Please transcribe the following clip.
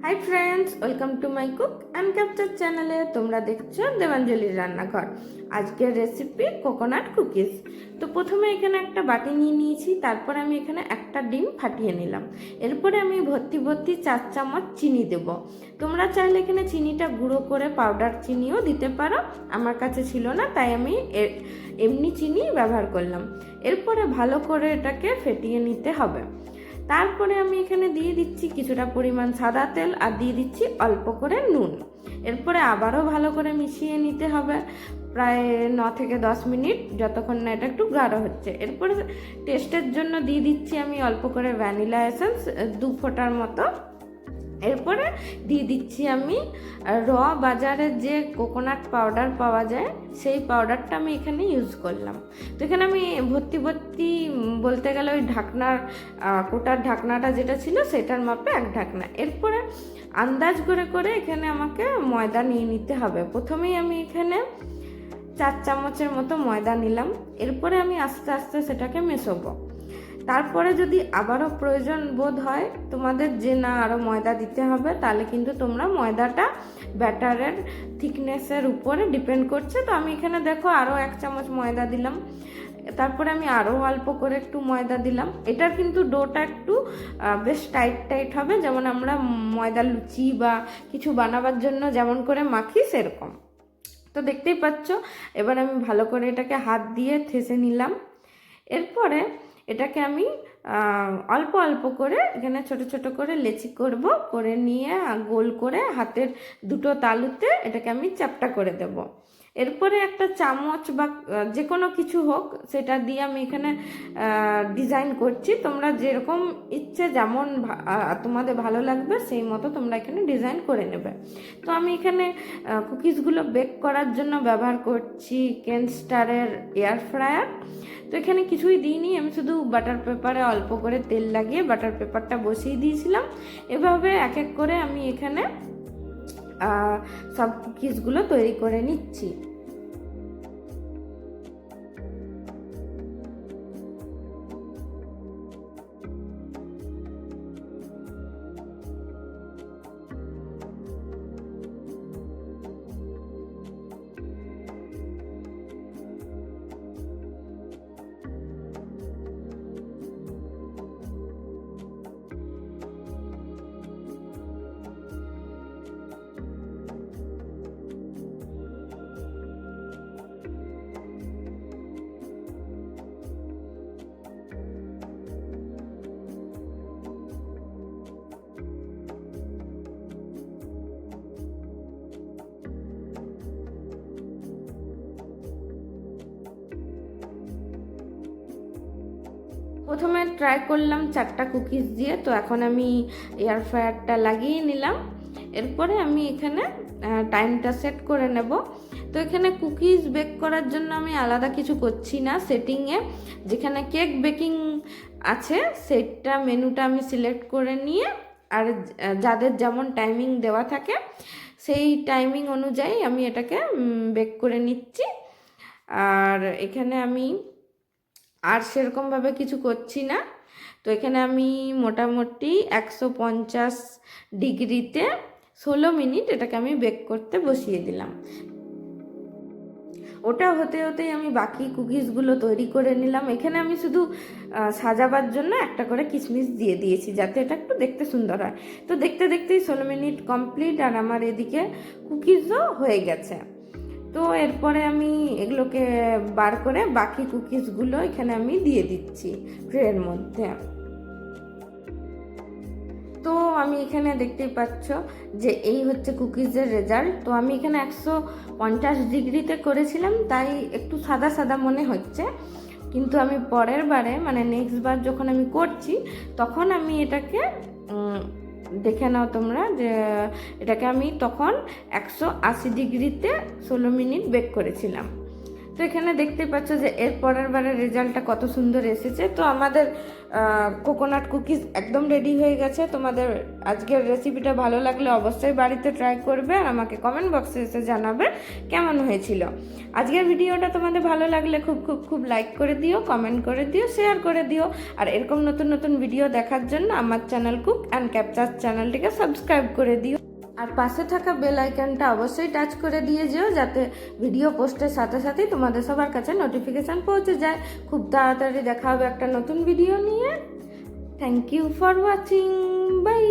Hi friends, welcome to my cook and capture চ্যানেলে। তোমরা দেখছো দেবাঞ্জলির রান্নাঘর। আজকের রেসিপি কোকোনাট কুকিজ। তো প্রথমে এখানে একটা বাটি নিয়ে নিয়েছি, তারপরে আমি এখানে একটা ডিম ফাটিয়ে নিলাম। এরপরে আমি ভর্তি 4 চামচ চিনি দেব। তোমরা চাইলে এখানে চিনিটা গুঁড়ো করে পাউডার চিনিও দিতে পারো, আমার কাছে ছিল না তাই আমি এমনি চিনি ব্যবহার করলাম। এরপরে ভালো করে এটাকে ফেটিয়ে নিতে হবে। তারপরে আমি এখানে দিয়ে দিচ্ছি কিছুটা পরিমাণ সাদা তেল আর দিয়ে দিচ্ছি অল্প করে নুন। এরপরে আবারও ভালো করে মিশিয়ে নিতে হবে প্রায় 9 থেকে 10 মিনিট, যতক্ষণ না এটা একটু গাঢ় হচ্ছে। এরপরে টেস্টের জন্য দিয়ে দিচ্ছি আমি অল্প করে ভ্যানিলা এসেন্স 2 ফোঁটার মতো। এরপরে দিয়ে দিচ্ছি আমি বাজারের যে কোকোনাট পাউডার পাওয়া যায় সেই পাউডারটা আমি এখানে ইউজ করলাম। তো এখানে আমি ভর্তি বলতে গেলে ওই ঢাকনার কোটার ঢাকনাটা যেটা ছিল সেটার মাপে 1 ঢাকনা। এরপরে আন্দাজ করে এখানে আমাকে ময়দা নিয়ে নিতে হবে। প্রথমেই আমি এখানে 4 চামচের মতো ময়দা নিলাম। এরপরে আমি আস্তে আস্তে সেটাকে মেশাবো। তারপরে যদি আবারও প্রয়োজন বোধ হয় তোমাদের যে না আরও ময়দা দিতে হবে, তাহলে কিন্তু তোমরা ময়দাটা ব্যাটারের থিকনেসের উপরে ডিপেন্ড করছে। তো আমি এখানে দেখো আরও 1 চামচ ময়দা দিলাম। তারপরে আমি আরও অল্প করে একটু ময়দা দিলাম। এটার কিন্তু ডোটা একটু বেশ টাইট হবে, যেমন আমরা ময়দা লুচি বা কিছু বানাবার জন্য যেমন করে মাখি সেরকম। তো দেখতেই পাচ্ছ, এবার আমি ভালো করে এটাকে হাত দিয়ে ঠেসে নিলাম। এরপরে এটাকে আমি অল্প করে এখানে ছোট ছোট করে লেচি করে নিয়ে গোল করে হাতের দুটো তালুতে এটাকে আমি চ্যাপ্টা করে দেব। এরপরে একটা চামচ বা যে কোনো কিছু হোক সেটা দিয়ে আমি এখানে ডিজাইন করছি। তোমরা যেরকম ইচ্ছে যেমন তোমাদের ভালো লাগবে সেই মতো তোমরা এখানে ডিজাইন করে নেবে। তো আমি এখানে কুকিজগুলো বেক করার জন্য ব্যবহার করছি কেনস্টারের এয়ার ফ্রায়ার। তো এখানে কিছুই দিইনি, আমি শুধু বাটার পেপারে অল্প করে তেল লাগিয়ে বাটার পেপারটা বসিয়ে দিয়েছিলাম। এভাবে এক এক করে আমি এখানে সব কুকিজগুলো তৈরি করে নিচ্ছি। প্রথমে ট্রাই করলাম 4টা কুকিজ দিয়ে, তো এখন আমি এয়ার ফ্রায়ারটা লাগিয়ে নিলাম। এরপরে আমি এখানে টাইমটা সেট করে নেব। তো এখানে কুকিজ বেক করার জন্য আমি আলাদা কিছু করছি না। সেটিংয়ে যেখানে কেক বেকিং আছে সেটা মেনুটা আমি সিলেক্ট করে নিয়ে আর যাদের যেমন টাইমিং দেওয়া থাকে সেই টাইমিং অনুযায়ী আমি এটাকে বেক করে নিচ্ছি। আর এখানে আমি আর সেরকমভাবে কিছু করছি না। তো এখানে আমি মোটামুটি 150 ডিগ্রিতে 16 মিনিট এটাকে আমি বেক করতে বসিয়ে দিলাম। ওটা হতেই আমি বাকি কুকিজগুলো তৈরি করে নিলাম। এখানে আমি শুধু সাজাবার জন্য একটা করে কিশমিশ দিয়ে দিয়েছি যাতে এটা একটু দেখতে সুন্দর হয়। তো দেখতেই 16 মিনিট কমপ্লিট আর আমার এদিকে কুকিজও হয়ে গেছে। তো এরপরে আমি এগুলোকে বার করে বাকি কুকিজগুলো এখানে আমি দিয়ে দিচ্ছি ট্রের মধ্যে। তো আমি এখানে দেখতেই পাচ্ছ যে এই হচ্ছে কুকিজের রেজাল্ট। তো আমি এখানে 150 ডিগ্রিতে করেছিলাম তাই একটু সাদা মনে হচ্ছে, কিন্তু আমি পরের বারে মানে নেক্সট বার যখন আমি করছি তখন আমি এটাকে দেখে নাও তোমরা যে এটাকে আমি তখন 180 ডিগ্রিতে 16 মিনিট বেক করেছিলাম। তো এখানে দেখতে পাচ্ছ যে এর পরের বারের রেজাল্টটা কত সুন্দর এসেছে। তো আমাদের কোকোনাট কুকিজ একদম রেডি হয়ে গেছে। তোমাদের আজকের রেসিপিটা ভালো লাগলে অবশ্যই বাড়িতে ট্রাই করবে আর আমাকে কমেন্ট বক্সে এসে জানাবে কেমন হয়েছিল। আজকের ভিডিওটা তোমাদের ভালো লাগলে খুব খুব খুব লাইক করে দিও, কমেন্ট করে দিও, শেয়ার করে দিও। আর এরকম নতুন নতুন ভিডিও দেখার জন্য আমার চ্যানেল কুক অ্যান্ড ক্যাপচার চ্যানেলটিকে সাবস্ক্রাইব করে দিও। আর পাশে থাকা বেল আইকনটা অবশ্যই টাচ করে দিয়ে যেও, যাতে ভিডিও পোস্টের সাথে সাথেই তোমাদের সবার কাছে নোটিফিকেশান পৌঁছে যায়। খুব তাড়াতাড়ি দেখা হবে একটা নতুন ভিডিও নিয়ে। Thank you for watching, by.